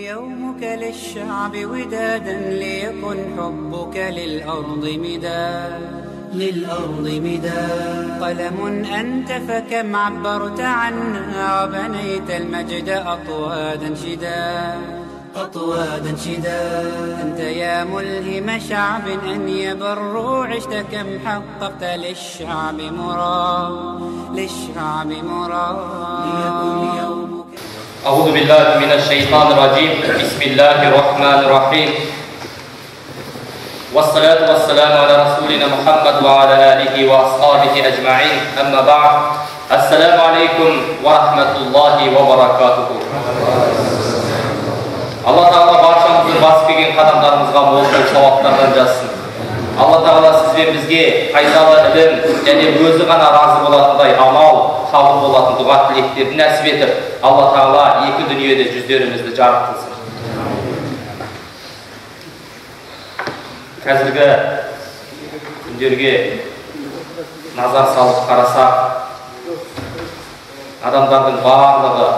يومك للشعب ودادا ليكن حبك للأرض مداد قلم أنت فكم عبرت عنا وبنيت المجد أطوادا شداد أنت يا ملهم شعب أن يبروا عشت كم حققت للشعب مراد ليكن يومك. أعوذ بالله من الشيطان الرجيم. بسم الله الرحمن الرحيم. والصلاة والسلام على رسولنا محمد وعلى آله وأصحابه أجمعين. أما بعد. السلام عليكم ورحمة الله وبركاته. Allah Teala barşamızın basıp kelген qadamlarımızға мол сауаптардан жазсын. Allah Teala сіз бен бізге пайдалы ілім және өзі ғана разы болатындай амал, қабыл болатын дұға тілектерді нәсіп етіп, Allah Teala екі дүниеде жүздерімізді жарық қылсын. Қазіргі күндерге назар салып қарасақ, адамдардың барлығы,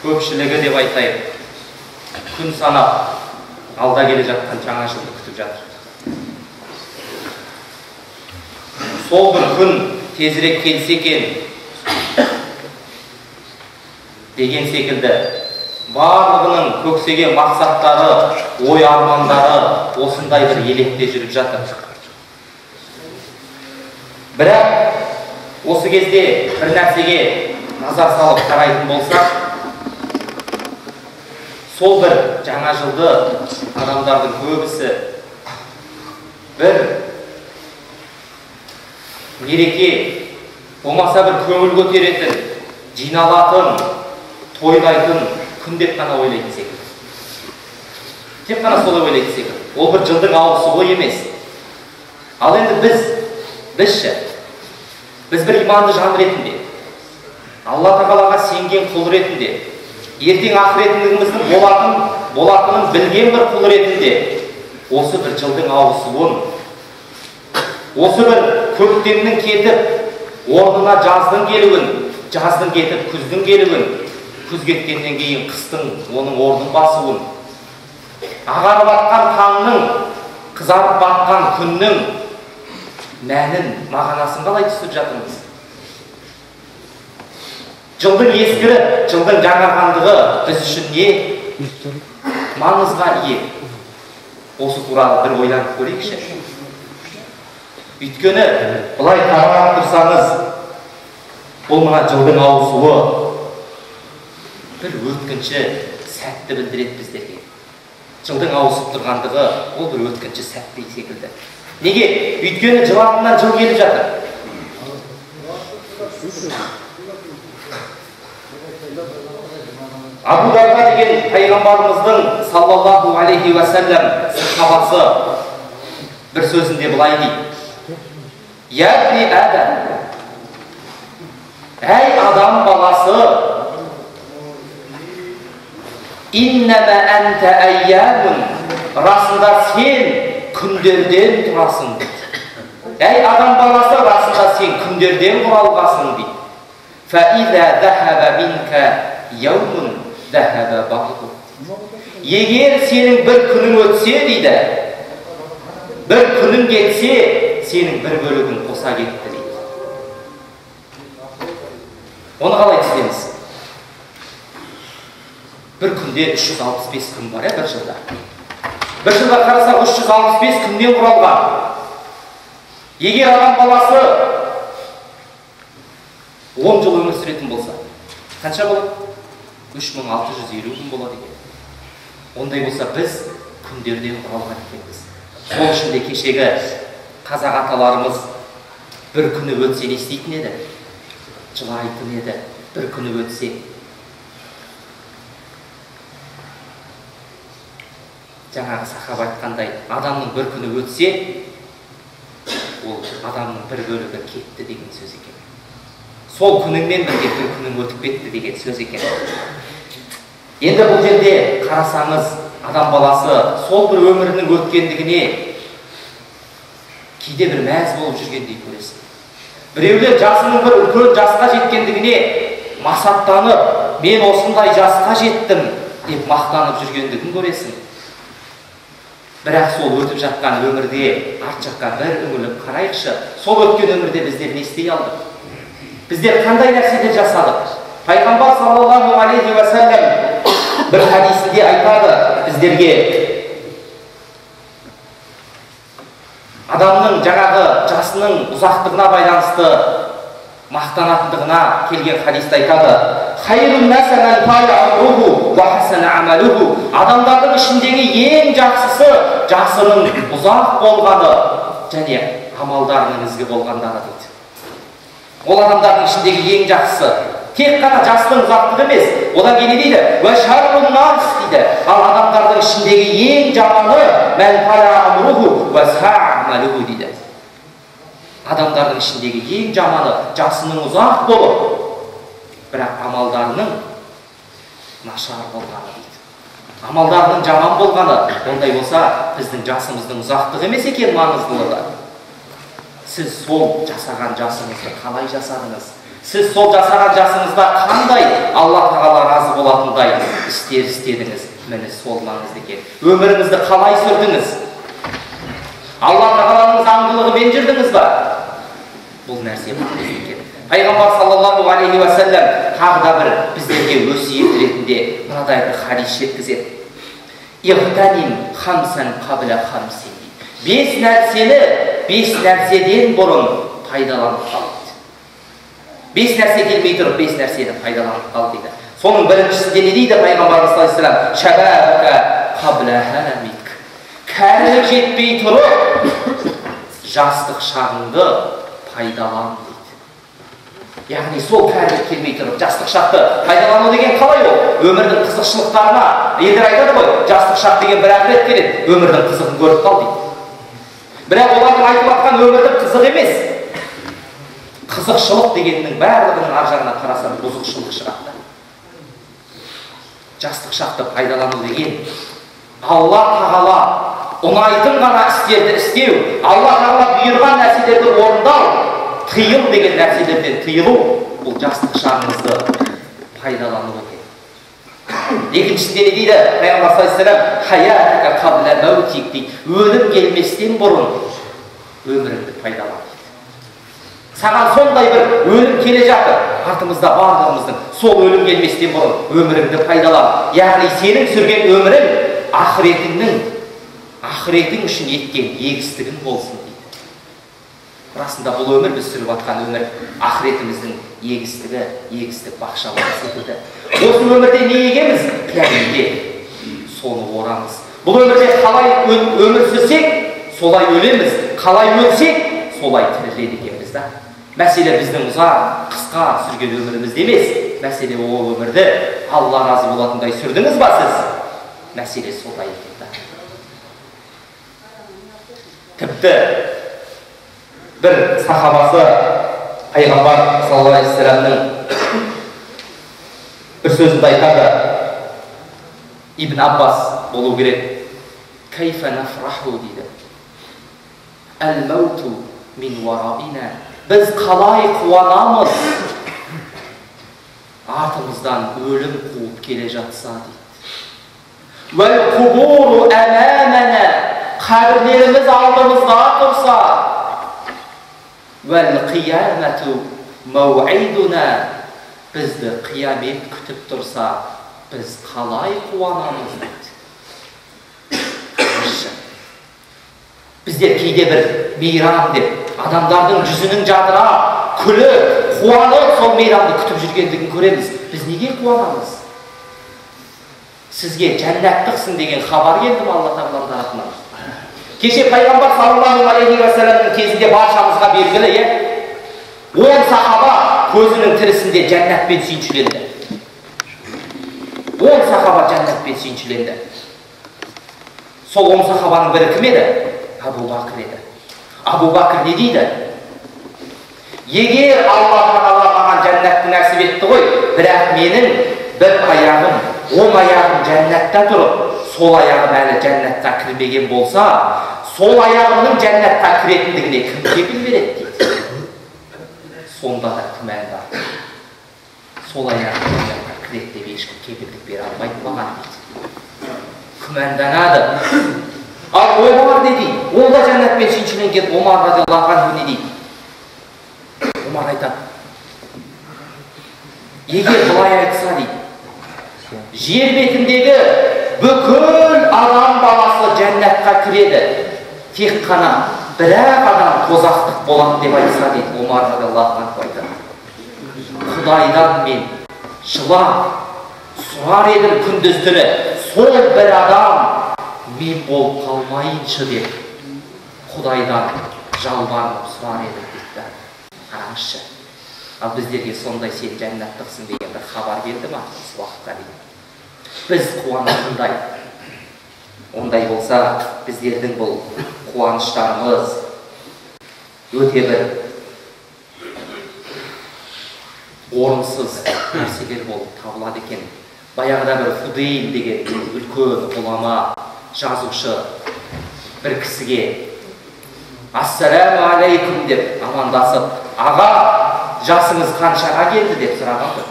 көпшілігі деп айтайық, күн санап алда келе жатқан жаңа жылды күтіп жатыр. Сол бір күн тезірек келсе екен деген секілді барлығының көксеген мақсаттары, ой армандары осындай бір електе жүріп жатыр. Бірақ осы кезде бір нәрсеге назар салып қарайтын болсақ, сол бір жаңа жылды адамдардың көбісі бір мереке, болмаса бір көңіл көтеретін, жиналатын, тойлайтын күн деп қана ойлайтын секілді. Тек қана солай ойлайтын секілді. Ол бір жылдың ауысуы емес. Ал енді бізші, біз бір иманды жан ретінде, Алла Тағалаға сенген құл ретінде, ертең ақыретіміздің болатынын білген бір құл ретінде осы бір жылдың ауысуын, осы бір көктемнің кетіп, орнына жаздың келуін, жаздың кетіп, күздің келуін, күз кеткеннен кейін қыстың оның орнын басуын, ағарып атқан таңның, қызарып батқан күннің мәнін, мағынасын қалай түсіп жатырмыз? Жылдың ескіріп, жылдың жаңарғандығы біз үшін не? Маңызға ие. Осы туралы бір ойланып көрейікші. Өйткені, былай қарап тұрсаңыз, бұл мына жылдың ауысуы бір өткінші сәтті білдіреді біздерге. Жылдың ауысып тұрғандығы ол бір өткінші сәтті секілді. Неге? Өйткені жыл артынан жыл келіп жатыр. Абу Дарда деген пайғамбарымыздың саллаллаху алейхи ва саллям сахабасы бір сөзінде былай дейді: "Я ибни Адам, әй адам баласы, иннама анта айямун, расында сен күндерден тұрасың" дейді. Әй адам баласы, расында сен күндерден құралғасың дейді. "Фа иза захаба минка яумун захаба бa'ду". Егер сенің бір күнің өтсе дейді, бір күнің кетсе, сенің бір бөлігін қоса кетті дейді. Оны қалай түсінеміз? Бір күнде 365 күн бар, бір жылда. Бір жылда қарасақ 365 күннен құралған. Егер адам баласы 10 жыл өмір сүретін болса, қанша болады? 3650 күн болады екен. Ондай болса біз күндерден құралған екенбіз. Сол ішінде кешегі қазақ аталарымыз бір күні өтсе не істейтін еді? Жылайтын еді, бір күні өтсе. Жаңағы сахаба айтқандай, адамның бір күні өтсе, ол адамның бір бөлігі кетті деген сөз екен. Сол күніңмен бірге бір күнің өтіп кетті деген сөз екен. Енді бұл жерде қарасаңыз, адам баласы сол бір өмірінің өткендігіне кейде бір мәз болып жүргендей көресің. Біреулер жасының бір үлкен жасқа жеткендігіне масаттанып, мен осындай жасқа жеттім, деп мақтанып жүргендігін көресің. Бірақ сол өтіп жатқан өмірде арт жаққа бір үңіліп қарайықшы. Сол өткен өмірде біздер не істей алдық? Біздер қандай нәрселер жасадық? Пайғамбар саллаллаху алейхи ва саллям бір хадисінде айтады біздерге, адамның жаңағы жасының ұзақтығына байланысты мақтанатындығына келген хадисте айтады: "Хайрун наса ман тала умруhu ва хасана амалуху." Адамдардың ішіндегі ең жақсысы жасының ұзақ болғаны және амалдарының ізгі болғандары дейді. Ол адамдардың ішіндегі ең жақсысы. Тек қана жастың ұзақтығы емес, одан кейін дейді: "Ва шаррун нас" дейді. Ал адамдардың ішіндегі ең жаманы ман тала умруhu ва са'a амалуху дейді. Адамдардың ішіндегі ең жаманы жасының ұзақ болып, бірақ амалдарының нашар болғаны дейді. Амалдарының жаман болғаны. Ондай болса, біздің жасымыздың ұзақтығы емес екен маңыздылығы. Сіз сол жасаған жасыңызды қалай жасадыңыз? Сіз сол жасаған жасыңызда қандай Алла Тағала разы болатындай істер істедіңіз? Міне сол маңызды екен. Өміріңізді қалай сүрдіңіз? Алла Тағаланың заңдылығымен жүрдіңіз ба? Бұл нәрсе маңызды екен. Пайғамбар саллаллаху алейхи ва саллям тағы да бір біздерге өсиет ретінде мынадай бір хадис жеткізеді: "Ихтаним хамсан қабля хамсин." 5 нәрсені 5 нәрседен бұрын пайдаланып қал дейді. 5 нәрсе келмей тұрып 5 нәрсені пайдаланып қал дейді. Соның біріншісінде не дейді Пайғамбарымыз саллаллаху алейхи ва саллям? "Шабабака қабля харамик." Кәрілік жетпей тұрып жастық шағыңды пайдалан дейді. Яғни сол кәрілік келмей тұрып жастық шақты пайдалану деген қалай ол? Өмірдің қызықшылықтарына елдер айтады ғой, жастық шақ деген бір рет келеді, өмірдің қызығын көріп қал дейді. Бірақ олардың айтып жатқан өмірдің қызық емес. Қызықшылық дегеннің барлығының ар жағына қарасаң бұзықшылық шығады. Жастық шақты пайдалану деген Алла Тағала ұнайтын ғана істерді істеу, Алла Тағала бұйырған нәрселерді орындау, тыйыл деген нәрселерден тыйылу, бұл жастық шағыңызды пайдалану екен. Екіншісінде не дейді Пайғамбар саллаллаху алейхи ва саллям? "Хаятака қабля маутик" дейді. Өлім келместен бұрын өміріңді пайдалан. Саған сондай бір өлім келе жатыр, артымызда барлығымыздың. Сол өлім келместен бұрын өміріңді пайдалан. Яғни сенің сүрген өмірің ақыретің үшін еткен егістігің болсын дейді. Расында бұл өмір біз сүріп жатқан өмір ақыретіміздің егістік бақша секілді. Осы өмірде не егеміз? Қияметте соны орамыз. Бұл өмірде қалай өмір сүрсек, солай өлеміз. Қалай өлсек, солай тіріледі екенбіз да. Мәселе біздің ұзақ, қысқа сүрген өмірімізде емес. Мәселе ол өмірді Алла разы болатындай сүрдіңіз ба сіз? Мәселе солай екен да. Тіпті бір сахабасы Пайғамбар саллаллаху алейхи ва саллямның бір сөзінде айтады. Ибн Аббас болу керек. "Кайфа нафраху" дейді. "Ал-мауту мин вараина." Біз қалай қуанамыз артымыздан өлім қуып келе жатса дейді. "Вал-қубуру амамана." Қабірлеріміз алдымызда тұрса, "Вал-қиямату мауидуна." Бізді қиямет күтіп тұрса, біз қалай қуанамыз дейді. Біздер кейде бір мейрам деп, адамдардың жүзінің жадыра, күліп, қуанып сол мейрамды күтіп жүргендігін көреміз. Біз неге қуанамыз? Сізге жәннаттықсың деген хабар келді ме Алла Тағала тарапынан? Кеше Пайғамбар саллаллаху алейхи ва саллямның кезінде баршамызға белгілі, 10 сахаба көзінің тірісінде жәннатпен сүйіншіленді. 10 сахаба жәннатпен сүйіншіленді. Сол 10 сахабаның бірі кім еді? Абу Бакр еді. Абу Бакр не дейді? Егер Алла Тағала маған жәннатты нәсіп етті ғой, бірақ менің бір аяғым, 10 аяғым жәннатта тұрып, сол аяғым әлі жәннатқа кірмеген болса, сол аяғымның жәннатқа кіретіндігіне кім кепіл береді дейді. Сонда да күмән бар. Сол аяғым жәннатқа кіреді деп ешкім кепілдік бере алмайды маған дейді. күмәнданады. Ал Омар не дейді? Ол да жәннатпен шинчіленген Омар радиаллаху анху не дейді? Омар айтады, егер былай айтса дейді, жер бетіндегі бүкіл адам баласы жәннатқа кіреді, тек қана бір-ақ адам тозақтық болады деп айтса дейді, Омар радиаллаху анху айтады, Құдайдан мен жылап сұрар едім күндіз түні, сол бір адам мен болып қалмайыншы деп Құдайдан жалбарынып сұрар едім дейді. Қараңызшы, ал біздерге сондай сен жәннаттықсың деген бір хабар келді ма осы уақытқа дейін? Біз қуанатындай, ондай болса біздердің бұл қуаныштарымыз өте бір орынсыз нәрселер болып табылады екен. Баяғыда бір Фудейл деген үлкен ғұлама, жазушы бір кісіге ассаламу алейкум деп амандасып, аға жасыңыз қаншаға келді деп сұраған.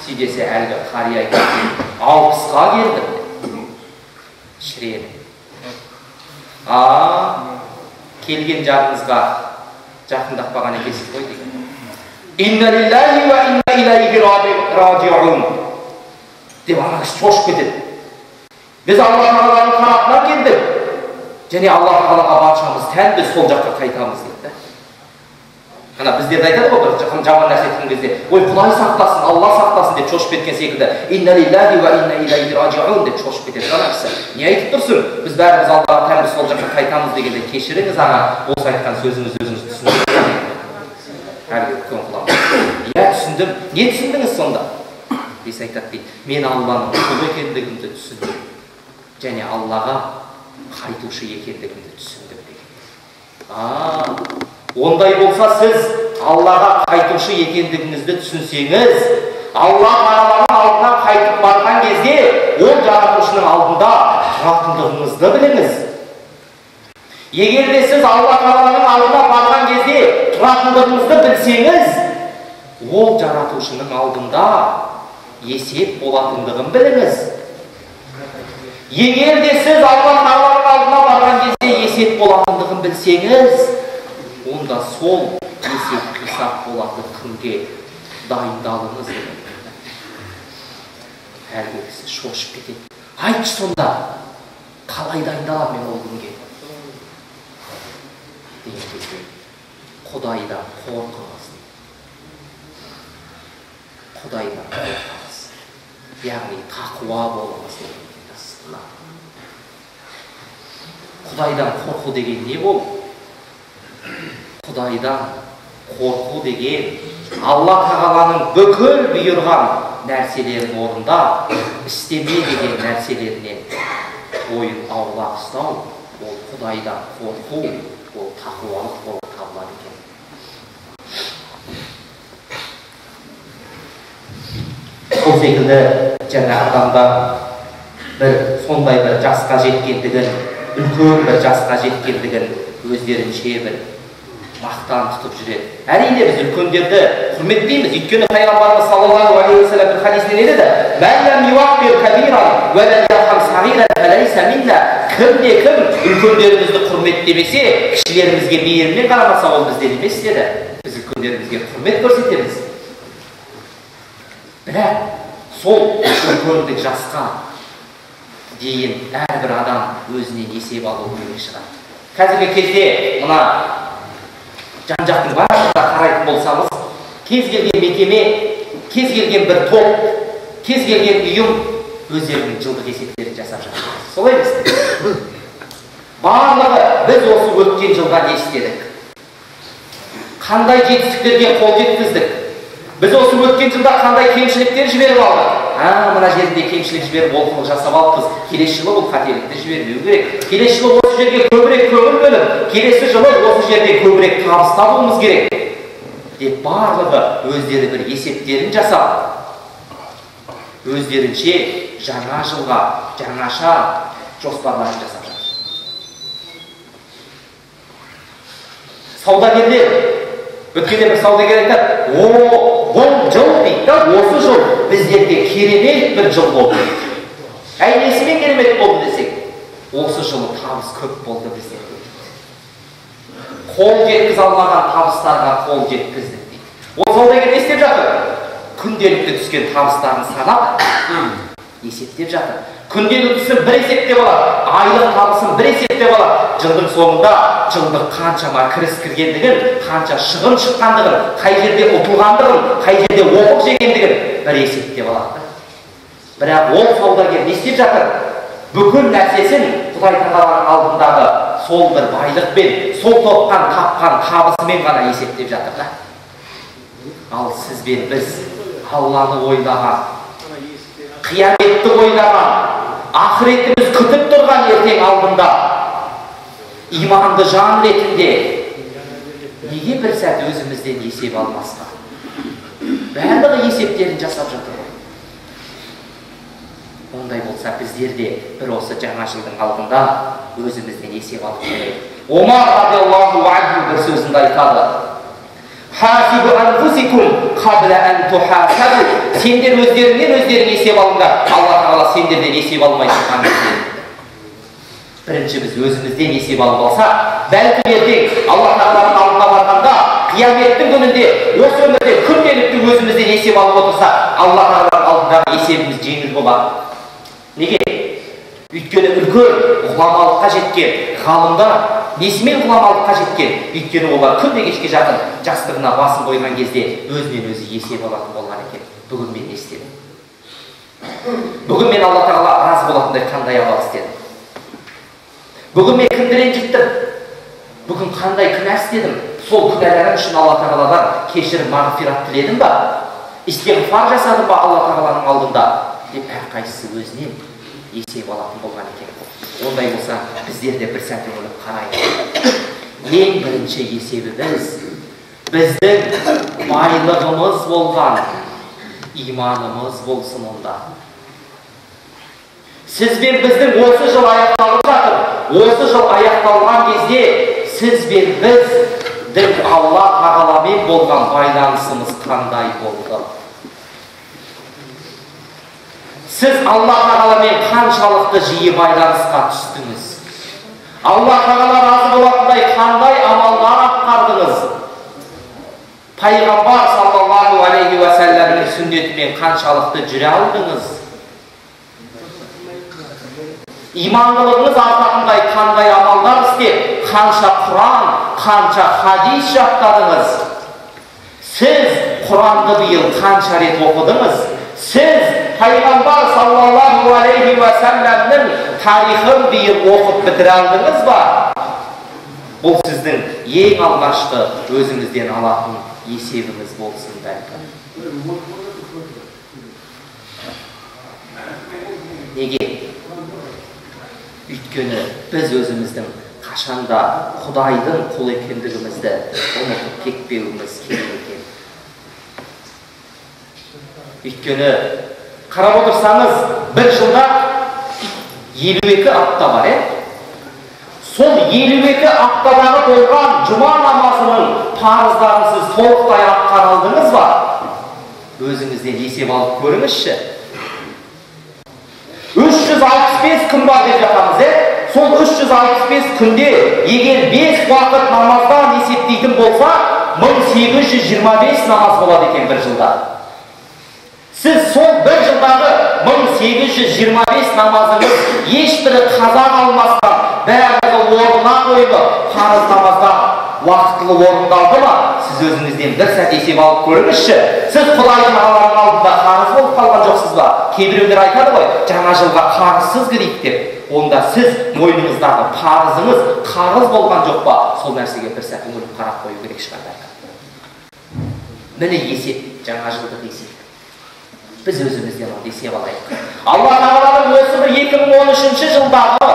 Сөйдесе әлгі қария айтады, 60-ға келдім. Шіреніп. Келген жағыңызға жақындақпаған екенсіз ғой деген. Инна лиллахи ва инна илайхи раджиун деп ана кісі шошып кетеді. Біз Алла Тағаланың тарапынан келдік, және Алла Тағалаға баршамыз тән, біз сол жаққа қайтамыз дейді. Ана біздерді айтады ғой, бір жаман нәрсе айтқан кезде, ой, Құдай сақтасын, Алла сақтасын деп шошып кеткен секілді, инна лиллахи ва инна илайхи раджиун деп шошып кетеді ана кісі. Не айтып тұрсың? Біз бәріміз Аллаға тән, біз сол жаққа қайтамыз дегенде, кешіріңіз аға, осы айтқан сөзіңіз өзіңіз түсіндіңіз. Әлгі үлкен ғұлама, иә түсіндім. Не түсіндіңіз сонда? Десе айтады дейді, мен Алланың құл екендігімді түсіндім, және Аллаға қайтушы екендігімді түсіндім деген. Ондай болса сіз Аллаға қайтушы екендігіңізді түсінсеңіз, Алла Тағаланың алдына қайтып барған кезде, ол жаратушының алдында тұратындығыңызды біліңіз. Егер де сіз Алла Тағаланың алдына барған кезде тұратындығыңызды білсеңіз, ол жаратушының алдында есеп болатындығын біліңіз. Егер де сіз Алла Тағаланың алдына барған кезде есеп болатындығын білсеңіз, онда сол есеп қисап болатын күнге дайындалыңыз деген. Әлгі кісі шошып кетеді. Айтшы сонда, қалай дайындаламын мен ол күнге? Деген кезде, Құдайдан қорқыңыз. Құдайдан қорқыңыз. Яғни тақуа болыңыз деген. Құдайдан қорқу деген не бол? Құдайдан қорқу деген Алла Тағаланың бүкіл бұйырған нәрселерін орында, істеме деген нәрселерінен бойын аулақ ұстау, ол Құдайдан қорқу, ол тақуалық болып табылады екен. Сол секілді жаңа адамда бір сондай бір жасқа жеткендігін, үлкен бір жасқа жеткендігін өздерінше бір мақтан тұтып жүреді. Әрине біз үлкендерді құрметтейміз. Өйткені пайғамбарымыз саллаллаху алейхи ва саллям бір хадисінде не деді? "Мән лам юақбир кабиран ва лам ярхам сағиран фалайса минна." Кім-де-кім үлкендерімізді құрметтемесе, кішілерімізге мейіріммен қарамаса, ол бізден емес деді. Біз үлкендерімізге құрмет көрсетеміз. Бірақ сол үлкендік жасқа дейін әрбір адам өзінен есеп алу керек шығар. Қазіргі кезде мына жан-жақтың барлығына қарайтын болсамыз, кез келген мекеме, кез келген бір топ, кез келген ұйым өздерінің жылдық есептерін жасап жатыр. Солай емес? Барлығы біз осы өткен жылға не істедік? Қандай жетістіктерге қол жеткіздік? Біз осы өткен жылда қандай кемшіліктер жіберіп алдық? Мына жерінде кемшілік жіберіп олқылық жасап алыппыз. Келесі жылы бұл қателікті жібермеу керек. Келесі жылы осы жерге көбірек көңіл бөліп, келесі жылы осы жерде көбірек табыс табуымыз керек деп барлығы өздері бір есептерін жасап, өздерінше жаңа жылға жаңаша жоспарларын жасап жатыр. Саудагерлер, өткенде бір саудагер айтады, бұл жыл дейді, осы жыл біздерге керемет бір жыл болды. Әй, несімен керемет болды десек, осы жылы табыс көп болды бізде. Қол жеткіз алмаған табыстарға қол жеткіздік дейді. Ол саудагер не істеп жатыр? Күнделікті түскен табыстарын санап, есептеп жатыр. Күнделіктісін бір есептеп алады, айлық табысын бір есептеп алады. Жылдың соңында жылдың қаншама кіріс кіргендігін, қанша шығын шыққандығын, қай жерде ұтылғандығын, қай жерде опық жегендігін бір есептеп алады. Бірақ ол саудагер не істеп жатыр? Бүкіл нәрсесін Құдай Тағаланың алдындағы сол бір байлықпен, сол тапқан табысымен ғана есептеп жатыр да. Ал сіз бен біз Алланы ойлаған, қияметті ойлаған, ақыретіміз күтіп тұрған ертең алдында иманды жан ретінде неге бір сәт өзімізден есеп алмасқа? Барлығы есептерін жасап жатыр ғой. Ондай болса біздер де бір осы жаңа жылдың алдында өзімізден есеп алып қояйық. Омар радиаллаху анху бір сөзінде айтады: Хасибу анфусикум қабла ан тухасабу. Сендер өздеріңнен есеп алыңдар. Алла Тағала сендерден есеп алмай тұрған кезде. Бірінші біз өзімізден есеп алып алсақ, бәлкім ертең Алла Тағаланың алдына барғанда, қияметтің күнінде, осы өмірде күнделікті өзімізден есеп алып отырсақ, Алла Тағаланың алдындағы есебіміз жеңіл болады. Неге? Өйткені үлкен ғұламалыққа жеткен ғалымдар несімен ғұламалыққа жеткен? Өйткені олар күнде кешке жақын жастығына басын қойған кезде өзінен өзі есеп алатын болған екен. Бүгін мен не істедім? Бүгін мен Алла Тағала разы болатындай қандай амал істедім? Бүгін мен кімді ренжіттім? Бүгін қандай күнә істедім? Сол күнәларым үшін Алла Тағаладан кешірім, мағфират тіледім ба? Истиғфар жасадым ба Алла Тағаланың алдында? Деп әрқайсысы өзінен есеп алатын болған екен. Ондай болса, біздер де бір сәт ойлап қарайық. Ең бірінші есебіміз біздің байлығымыз болған иманымыз болсын онда. Сіз бен біздің осы жыл аяқталып жатыр. Осы жыл аяқталған кезде сіз бен біздің Алла Тағаламен болған байланысымыз қандай болды? Сіз Алла Тағаламен қаншалықты жиі байланысқа түстіңіз? Алла Тағала разы болатындай қандай амалдар атқардыңыз? Пайғамбар саллаллаху алейхи ва сәлләмнің сүннетімен қаншалықты жүре алдыңыз? Имандылығыңыз артатындай қандай амалдар істеп, қанша Құран, қанша хадис жаттадыңыз? Сіз Құранды биыл қанша рет оқыдыңыз? Сіз Пайғамбар саллаллаху алейхи ва сәлләмнің тарихын биыл оқып бітіре алдыңыз ба? Бұл сіздің ең алғашқы өзіңізден алатын есебіңіз болсын бәлкім. Неге? Өйткені біз өзіміздің қашанда Құдайдың құл екендігімізді ұмытып кетпеуіміз керек екен. Өйткені қарап отырсаңыз, бір жылда 52 апта бар, Сол 52 аптадағы болған жұма намазының парыздарын сіз толықтай атқара алдыңыз ба? Өзіңізден есеп алып көріңізші. 365 күн бар деп жатамыз, Сол 365 күнде егер 5 уақыт намаздан есептейтін болса, 1825 намаз болады екен бір жылда. Сіз сол бір жылдағы 1825 намазыңыз ешбірі қаза қалмастан, барлығы орнына қойылып, парыз намазда уақытылы орындалды ма? Сіз өзіңізден бір сәт есеп алып көріңізші. Сіз Құдайдың алдында қарыз болып қалған жоқсыз ба? Кейбіреулер айтады ғой, жаңа жылға қарызсыз кірейік деп. Онда сіз мойныңыздағы парызыңыз қарыз болған жоқ па? Сол нәрсеге бір сәт үңіліп қарап қою керек шығар. Міне есеп, жаңа жылдық есеп. Біз өзімізден ол есеп алайық. Алла Тағаланың осы бір 2013 жылдағы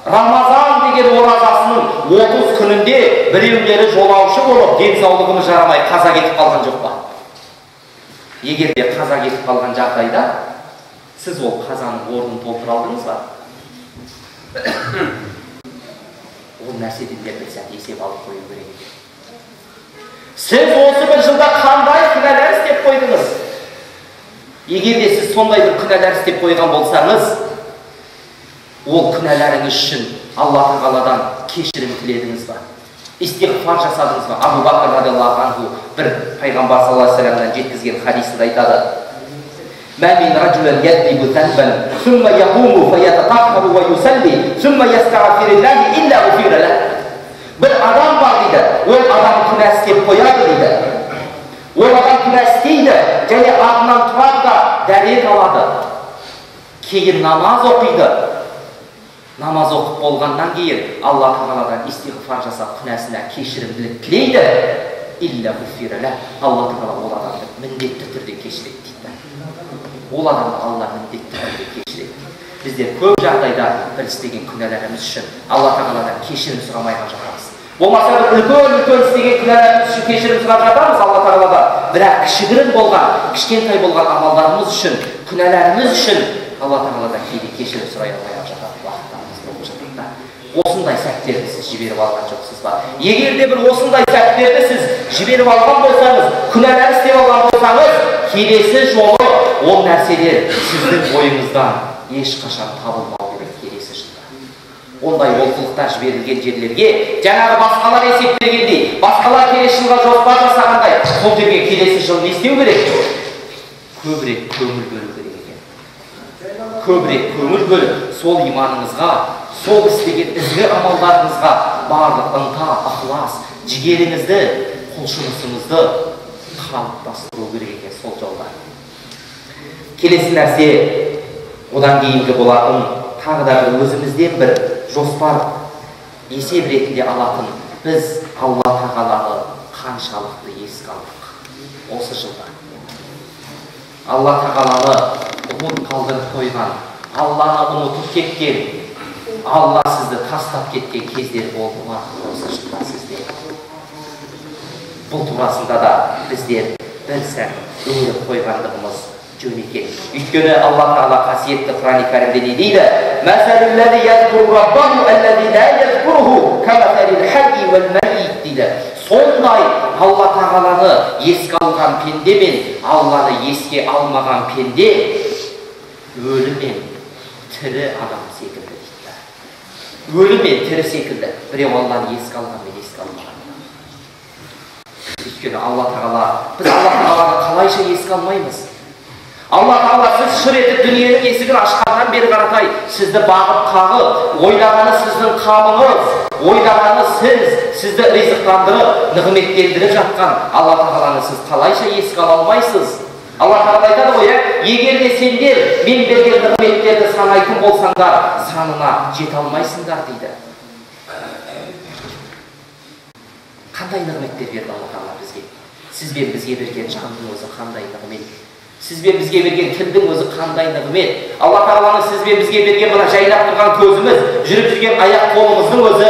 Рамазан деген оразасының 30 күнінде біреулері жолаушы болып, денсаулығымыз жарамай қаза кетіп қалған жоқ па? Егер де қаза кетіп қалған жағдайда, сіз ол қазаның орнын толтыра алдыңыз ба? Ол нәрседен де бір сәт есеп алып қою керек. Сіз осы бір жылда қандай күнәлар істеп қойдыңыз? Егер де сіз сондай бір күнәлар істеп қойған болсаңыз, ол күнәларыңыз үшін Алла Тағаладан кешірім тіледіңіз ба? Истиғфар жасадыңыз ба? Абу Бакр радиаллаху анху бір пайғамбар саллаллаху алейхи ва саллямнан жеткізген хадисінде айтады: "Ма мин раджулин ядбу занбан, сумма яқуму фаятатаххару ва юсалли, сумма ястағфируллахи илля ғуфира лах." Bir адам бар дейді, ол адам күнә істеп қояды дейді. Ол адам күнә істейді, және артынан тұрады да дәрет алады. Кейін намаз оқиды. Намаз оқып болғаннан кейін Алла Тағаладан истиғфар жасап күнәсіне кешірімділік тілейді. Илля ғуфира лах. Алла Тағала ол адамды міндетті түрде кешіреді дейді. Ол адамды Алла міндетті түрде кешіреді. Біздер көп жағдайда бір істеген күнәларымыз үшін Алла Тағаладан кешірім сұрамай жатамыз. Болмаса бір үлкен істеген күнәларымыз үшін кешірім сұрап жатамыз Алла Тағаладан. Бірақ кішігірім болған, кішкентай болған амалдарымыз үшін, күнәларымыз үшін Алла Тағаладан кейде кешірім сұрай алмай жататын уақыттарымыз болып жатады. Осындай сәттерді сіз жіберіп алған жоқсыз ба? Егер де бір осындай сәттерді сіз жіберіп алған болсаңыз, күнәлар істеп алған болсаңыз, келесі жолы ол нәрселер сіздің ойыңыздан ешқашан табылмау керек келесі жылда. Ондай олқылықтар жіберілген жерлерге жаңағы басқалар есептегендей, басқалар келесі жылға жоспар жасағандай, сол жерге келесі жыл не істеу керек? Көбірек көңіл бөлу керек екен. Көбірек көңіл бөліп, сол иманыңызға, сол істеген ізгі амалдарыңызға барлық ынта, ықылас, жігеріңізді, құлшынысыңызды қалыптастыру керек екен сол жолда. Келесі нәрсе, одан кейінгі болатын тағы да өзімізден бір жоспар есеп ретінде алатын, біз Алла Тағаланы қаншалықты еске алдық осы жылда. Алла Тағаланы ұмыт қалдырып қойған, Алланы ұмытып кеткен, Алла сізді тастап кеткен кездер болды ма осы жылда сізде? Бұл турасында да біздер бір сәт өңіріп қойғандығымыз жөн екен. Өйткені Алла Тағала қасиетті Құран-ы Кәрімде не дейді? "Мәсәлулләзи язкуру раббаху аллази ла язкуруху камасалил хайи вал мәйит" дейді. Сондай Алла Тағаланы еске алған пенде мен Алланы еске алмаған пенде өлі мен тірі адам секілді дейді. Өлі мен тірі секілді. Біреу Алланы еске алған мен еске алмаған. Өйткені Алла Тағала, біз Алла Тағаланы қалайша еске алмаймыз? Алла Тағала сіз шыр етіп дүниенің есігін ашқаннан бері қаратай, сізді бағып қағып, ойлағаны сіздің қамыңыз, ойлағаны сізді ризықтандырып, нығметтендіріп жатқан Алла Тағаланы сіз қалайша еске ала алмайсыз? Алла Тағала айтады ғой, егер де сендер мен берген нығметтерді санайтын болсаңдар, санына жете алмайсыңдар дейді. Қандай нығметтер берді Алла Тағала бізге? Сіз бен бізге берген жанның өзі қандай нығмет? Сіз бен бізге берген тілдің өзі қандай нығмет? Алла Тағаланың сіз бен бізге берген мына жайнап тұрған көзіміз, жүріп жүрген аяқ қолымыздың өзі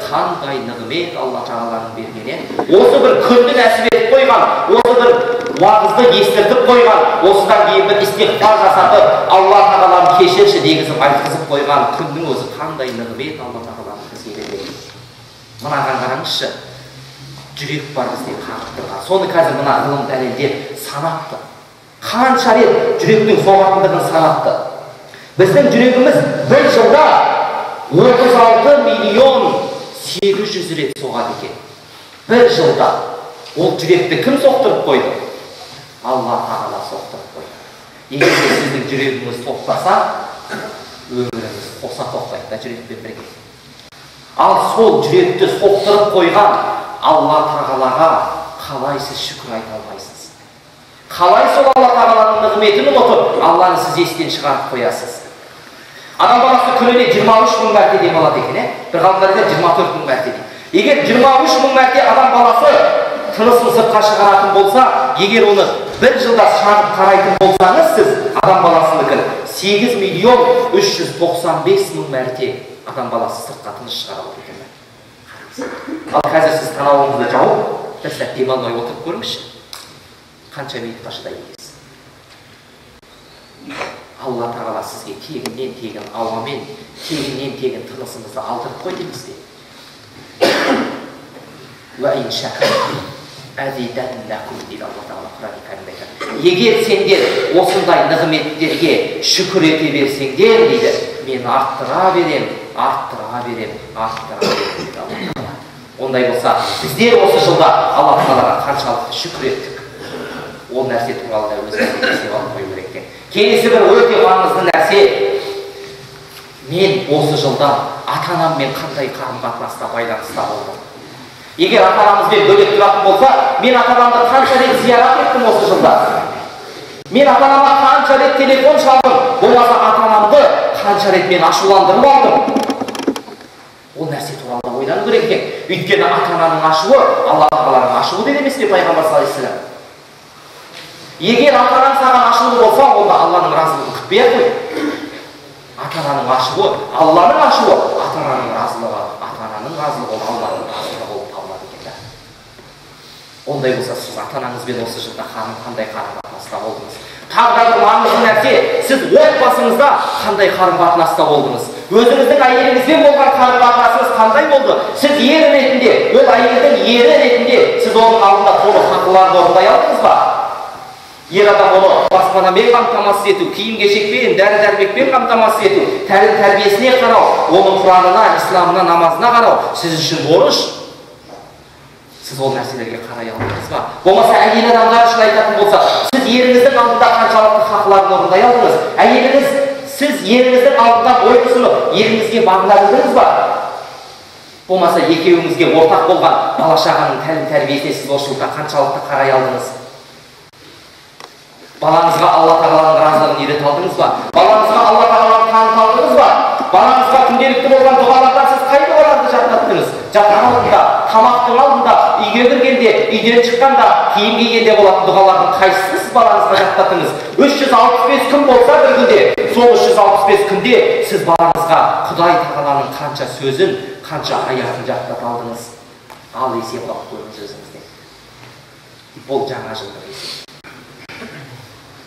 қандай нығмет Алла Тағаланың бергенен. Осы бір күнді нәсіп етіп қойған, осы бір уағызды естіртіп қойған, осыдан кейін бір истиғфар жасатып, Алла Тағаланы кешірші дегізіп айтқызып қойған күннің өзі қандай нығмет Алла Тағаланың бізге берген. Мынаған қараңызшы, жүрек бар бізде қағып тұрған. Соны қазір мына ғылым дәлелдеп санапты. Қанша рет жүректің соғатындығын санапты. Біздің жүрегіміз бір жылда 36 миллион 800 рет соғады екен. Бір жылда. Ол жүректі кім соқтырып қойды? Алла Тағала соқтырып қойды. Егер сіздің жүрегіңіз тоқтаса, өміріңіз қоса тоқтайды да жүрекпен бірге. Ал сол жүректі соқтырып қойған Алла Тағалаға қалай сіз шүкір айта алмайсыз? Қалай сол Алла Тағаланың нығметін ұмытып, Алланы сіз естен шығарып қоясыз? Адам баласы күніне 23 мың мәрте демалады екен, бір ғалымдар 24 мың мәрте дейді. Егер 23 мың мәрте адам баласы тынысын сыртқа шығаратын болса, егер оны бір жылда шағып қарайтын болсаңыз, сіз адам баласыныкін 8 миллион 395 мың мәрте адам баласы сыртқа тыныс шығара алады екен. Ал қазір сіз танауыңызды жауып, бір сәт демалмай отырып көріңізші. Қанша минутқа шыдай екенсіз? Алла Тағала сізге тегіннен тегін ауамен, тегіннен тегін тынысыңызды алдырып қойды бізде. әзиданнакум дейді Алла Тағала Құран кәрімде айтады. Егер сендер осындай нығметтерге шүкір ете берсеңдер дейді, мен арттыра берем дейді Алла Тағала. Ондай болса, біздер осы жылда Алла Тағалаға қаншалықты шүкір еттік, ол нәрсе туралы да өзімізге есеп алып қою керек екен. Келесі бір өте маңызды нәрсе, мен осы жылда ата-анаммен қандай қарым-қатынаста байланыста болдым. Егер ата-анамызбен бөлек тұратын болса, мен ата-анамды қанша рет зиярат еттім осы жылда? Мен ата-анама қанша рет телефон шалдым? Болмаса ата-анамды қанша рет мен ашуландырып алдым? Ол нәрсе туралы ойлану керек екен. Өйткені ата-ананың ашуы Алла Тағаланың ашуы деп емес пе пайғамбар саллаллаху алейхи вассалам? Егер ата-анаң саған ашулы болса, онда Алланың разылығын күтпей ақ қой. Ата-ананың ашуы Алланың ашуы, ата-ананың разылығы Алланың разылығы болып табылады екен да. Ондай болса, сіз ата-анаңызбен осы жылда қандай қарым-қатынаста болдыңыз? Тағы да бір маңызды нәрсе, сіз отбасыңызда қандай қарым-қатынаста болдыңыз? Өзіңіздің әйеліңізбен болған қарым-қатынасыңыз қандай болды? Сіз ер ретінде, ол әйелдің ері ретінде, сіз оның алдында толық хақыларды орындай алдыңыз ба? Ер адам оны баспанамен қамтамасыз ету, киім-кешекпен, дәрі-дәрмекпен қамтамасыз ету, тәрбиесіне қарау, оның Құранына, исламына, намазына қарау, сіз үшін борыш. Сіз ол нәрселерге қарай алдыңыз ба? Болмаса әйел адамдар үшін айтатын болса, сіз еріңіздің алдында қаншалықты хақыларын орындай алдыңыз? Сіз еріңіздің алдында бойұсынып, еріңізге бағына білдіңіз ба? Болмаса екеуіңізге ортақ болған бала-шағаның тәрбиесіне сіз осы жылда қаншалықты қарай алдыңыз? Балаңызға Алла Тағаланың разылығын үйрете алдыңыз ба? Балаңызға Алла Тағаланы танып алдыңыз ба? Балаңызға күнделікті болған дұғалардан сіз қай дұғаларды жаттаттыңыз? Жатқан алдында, тамақтың алдында, үйге кіргенде, үйден шыққанда, киім кигенде болатын дұғалардың қайсысын сіз балаңызға жаттаттыңыз? 365 күн болса бір күнде, сол 365 күнде сіз балаңызға Құдай Тағаланың қанша сөзін, қанша аятын жаттап алдыңыз? Ал есеп алып көріңіз өзіңізде. Бұл жаңа жылдың есебі.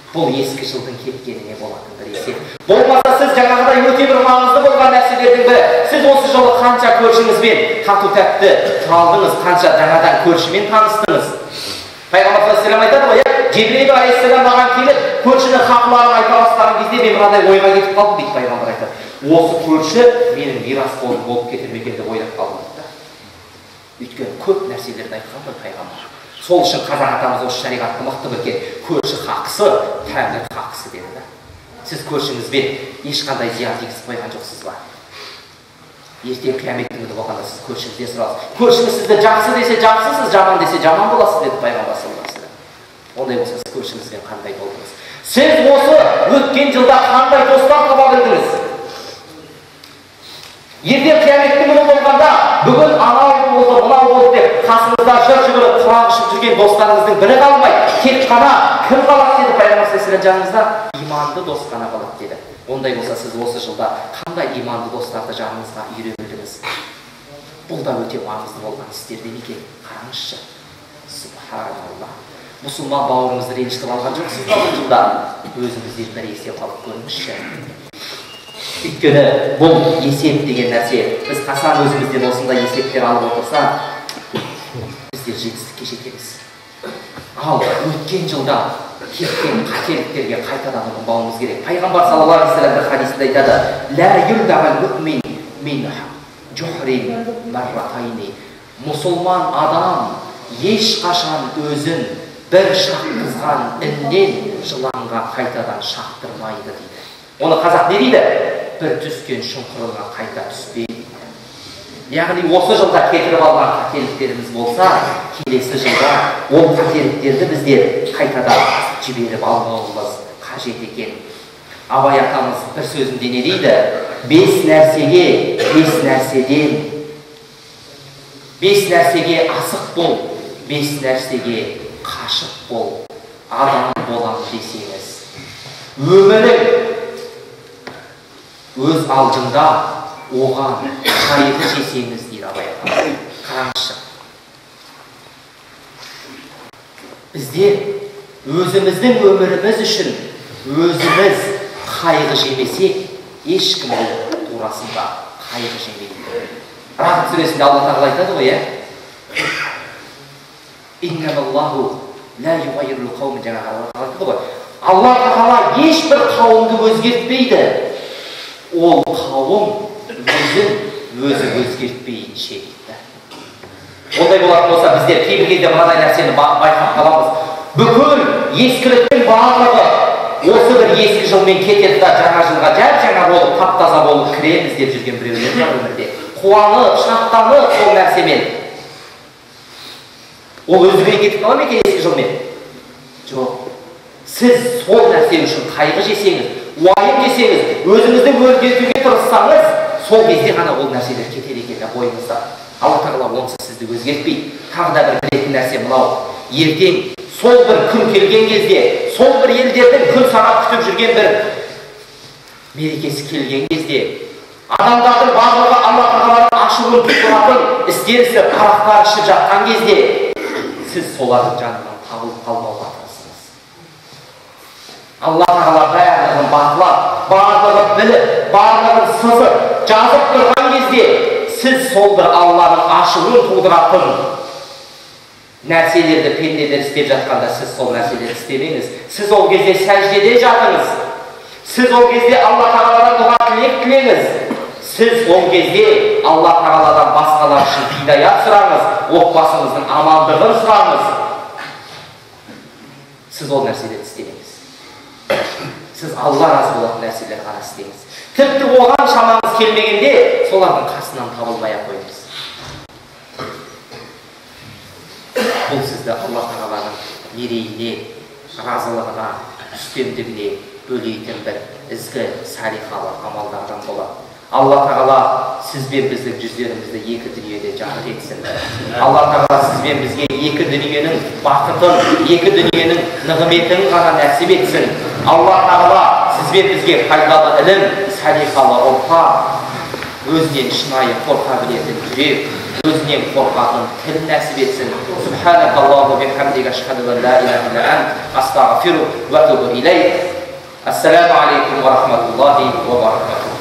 Бұл ескі жылдың кеткеніне болатын бір есеп. Болмаса сіз жаңағыдай өте бір маңызды болған нәрселердің бірі. Сіз осы жылы қанша көршіңізбен тату-тәтті тұрдыңыз, қанша жаңадан көршімен таныстыңыз? Пайғамбар саллаллаху алейхи вассалам айтады ғой, Жебрейіл алейхиссалам маған келіп, көршінің хақыларын айта бастаған кезде мен мынадай ойға кетіп қалдым дейді пайғамбар айтады. Осы көрші менің мирас болып кетер ме екен деп ойлап қалдым дейді. Өйткені көп нәрселерді айтқан ғой пайғамбар. Сол үшін қазақ атамыз осы шариғатты мықты білген, көрші хақысы, тәңір хақысы деді да. Сіз көршіңізбен ешқандай зиян тигізіп қойған жоқсыз ба? Ертең қияметтің күні болғанда сіз көршіңізден сұрасыз. Көршіңіз сізді жақсы десе жақсысыз, жаман десе жаман боласыз деді пайғамбар саллаллаху алейхи вассалам. Ондай болса сіз көршіңізбен қандай болдыңыз? Сіз осы өткен жылда қандай достар таба білдіңіз? Ертең қияметтің күні болғанда бүгін анау болды, мынау болды деп қасыңызда жүгіріп құлақ ұшып жүрген достарыңыздың бірі қалмай, тек қана кім қалады деді пайғамбар саллаллаху алейхи вассалам жаныңызда? Иманды дос қана қалады деді. Ондай болса сіз осы жылда қандай иманды достарды жаныңызға үйре білдіңіз? Бұл да өте маңызды болған істерден екен. Қараңызшы. Субханалла. Мұсылман бауырыңызды ренжітіп алған жоқсыз ба бұл жылда? Өзіңізден бір есеп алып көріңізші. Өйткені бұл есеп деген нәрсе, біз қашан өзімізден осындай есептер алып отырса, біздер жетістікке жетеміз. Ал өткен жылда кеткен қателіктерге қайтадан ұмытпауымыз керек. Пайғамбар саллаллаху алейхи вассалам бір хадисінде айтады: "Ла юлдағал муъмин мин жухрин марратайни." Мұсылман адам ешқашан өзін бір шаққызған іннен жыланға қайтадан шақтырмайды дейді. Оны қазақ не дейді? Бір түскен шұңқырға қайта түспейді. Яғни осы жылда кетіріп алған қателіктеріміз болса, келесі жылда ол қателіктерді біздер қайтадан жіберіп алмауымыз қажет екен. Абай атамыз бір сөзінде не дейді? 5 нәрсеге асық бол, 5 нәрсеге қашық бол. Адам болам десеңіз, өмірің өз алдында оған қайғы жесеңіз дейді Абай атамыз. Қараңызшы. Біздер өзіміздің өміріміз үшін өзіміз қайғы жемесек, ешкім турасында қайғы жемейді. Рахым сүресінде Алла Тағала айтады ғой, Инналлаху ла юғайрул қаумен, жаңағы айтты ғой. Алла Тағала ешбір қауымды өзгертпейді. Ол қауым өзі өзгертпейінше дейді. Ондай болатын болса, біздер кейбір кезде мынадай нәрсені байқап қаламыз. Бүкіл ескіліктің барлығы осы бір ескі жылмен кетеді да, жаңа жылға жаңа болып, тап-таза болып кіреміз деп жүрген біреулер бар өмірде. Қуанып, шаттанып сол нәрсемен. Ол өзгере кетіп қала ма екен ескі жылмен? Жоқ. Сіз сол нәрсе үшін қайғы жесеңіз, уайым жесеңіз, өзіңізді өзгертуге тырыссаңыз, сол кезде ғана ол нәрселер кетер екен бойыңызда. Алла Тағала онсыз сізді өзгертпейді. Тағы да бір білетін нәрсе мынау. Ертең сол бір күн келген кезде, сол бір елдердің күн санап күтіп жүрген бір мерекесі келген кезде, адамдардың барлығы Алла Тағаланың ашуын тудыратын істерісі, қарақтар ішіп жатқан кезде, сіз солардың жанынан табылып қалмауға тырысыңыз. Алла Тағала барлығын бақылап, барлығын біліп, барлығын сызып, жазып тұрған кезде, сіз сол бір Алланың ашуын тудыратын нәрселерді пенделер істеп жатқанда, сіз сол нәрселерді істемеңіз. Сіз ол кезде сәждеде жатыңыз. Сіз ол кезде Алла Тағаладан дұға тілек тілеңіз. Сіз ол кезде Алла Тағаладан басқалар үшін хидаят сұраңыз, отбасыңыздың амандығын сұраңыз. Сіз ол нәрселерді істемеңіз. Сіз Алла разы болатын нәрселер ғана істеңіз. Тіпті оған шамаңыз келмегенде, солардың қасынан табылмай қойыңыз. Бұл сізді Алла Тағаланың мерейіне, разылығына, үстемдігіне бөлейтін бір ізгі, салихалы амалдардан болады. Алла Тағала сіз бен біздің жүздерімізді екі дүниеде жарық етсін. Алла Тағала сіз бен бізге екі дүниенің бақытын, екі дүниенің нығметін ғана нәсіп етсін. Алла Тағала сіз бен бізге пайдалы ілім, салихалы ұрпақ, өзінен шынайы қорқа білетін жүрек, өзінен қорқатын тіл нәсіп етсін. Субханакаллаху бихамдика ашхаду ан ла илаха илля ант, астағфирук ва атубу илейк. Ассаламу алейкум ва рахматуллахи ва баракатух.